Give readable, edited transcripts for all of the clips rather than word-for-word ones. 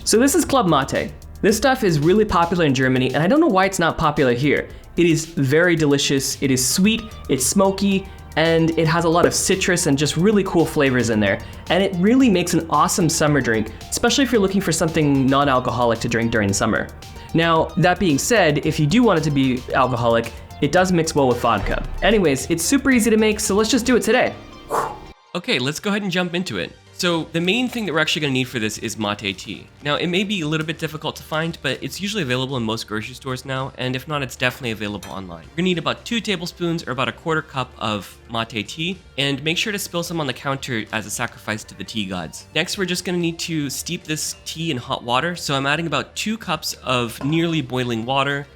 So this is Club Mate. This stuff is really popular in Germany, and I don't know why it's not popular here. It is very delicious, it is sweet, it's smoky, and it has a lot of citrus and just really cool flavors in there. And it really makes an awesome summer drink, especially if you're looking for something non-alcoholic to drink during the summer. Now, that being said, if you do want it to be alcoholic, it does mix well with vodka. Anyways, it's super easy to make, so let's just do it today. Okay, let's go ahead and jump into it. So the main thing that we're actually going to need for this is mate tea. Now, it may be a little bit difficult to find, but it's usually available in most grocery stores now, and if not, it's definitely available online. You're going to need about 2 tablespoons or about a quarter cup of mate tea, and make sure to spill some on the counter as a sacrifice to the tea gods. Next, we're just going to need to steep this tea in hot water, so I'm adding about 2 cups of nearly boiling water,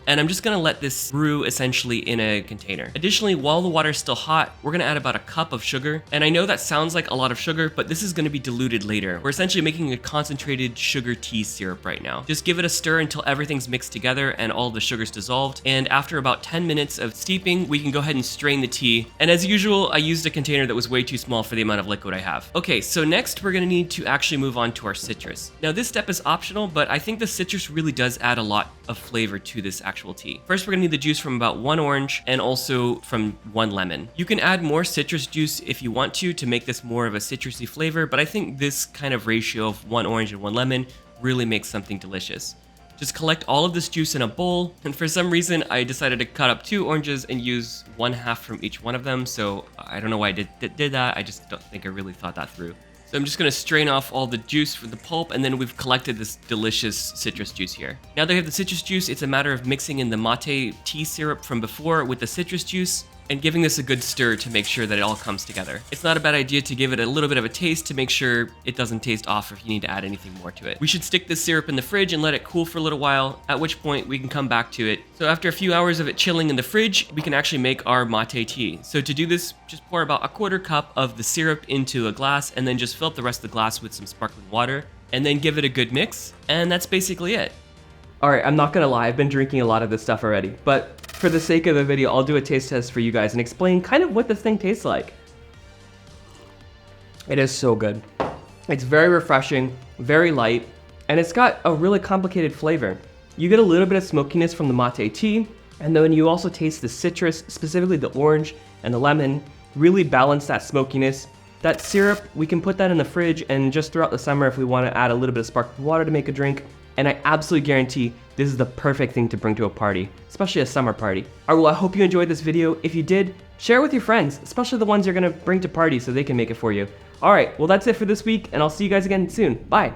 and I'm just gonna let this brew essentially in a container. Additionally, while the water is still hot, we're gonna add about a cup of sugar. And I know that sounds like a lot of sugar, but this is gonna be diluted later. We're essentially making a concentrated sugar tea syrup right now. Just give it a stir until everything's mixed together and all the sugar's dissolved. And after about 10 minutes of steeping, we can go ahead and strain the tea. And as usual, I used a container that was way too small for the amount of liquid I have. Okay, so next we're gonna need to actually move on to our citrus. Now this step is optional, but I think the citrus really does add a lot of flavor to this actual tea. First, we're gonna need the juice from about 1 orange and also from 1 lemon. You can add more citrus juice if you want to make this more of a citrusy flavor, but I think this kind of ratio of 1 orange and 1 lemon really makes something delicious. Just collect all of this juice in a bowl, and for some reason I decided to cut up 2 oranges and use 1/2 from each one of them, so I don't know why I did that, I just don't think I really thought that through. So I'm just gonna strain off all the juice from the pulp, and then we've collected this delicious citrus juice here. Now that we have the citrus juice, it's a matter of mixing in the mate tea syrup from before with the citrus juice, and giving this a good stir to make sure that it all comes together. It's not a bad idea to give it a little bit of a taste to make sure it doesn't taste off if you need to add anything more to it. We should stick this syrup in the fridge and let it cool for a little while, at which point we can come back to it. So after a few hours of it chilling in the fridge, we can actually make our mate tea. So to do this, just pour about a quarter cup of the syrup into a glass, and then just fill up the rest of the glass with some sparkling water, and then give it a good mix, and that's basically it. Alright, I'm not gonna lie, I've been drinking a lot of this stuff already, but for the sake of the video, I'll do a taste test for you guys and explain kind of what this thing tastes like. It is so good. It's very refreshing, very light, and it's got a really complicated flavor. You get a little bit of smokiness from the mate tea, and then you also taste the citrus, specifically the orange and the lemon, really balance that smokiness. That syrup, we can put that in the fridge, and just throughout the summer if we want to add a little bit of sparkling water to make a drink, and I absolutely guarantee this is the perfect thing to bring to a party, especially a summer party. Alright, well I hope you enjoyed this video. If you did, share it with your friends, especially the ones you're gonna bring to parties so they can make it for you. Alright, well that's it for this week, and I'll see you guys again soon. Bye!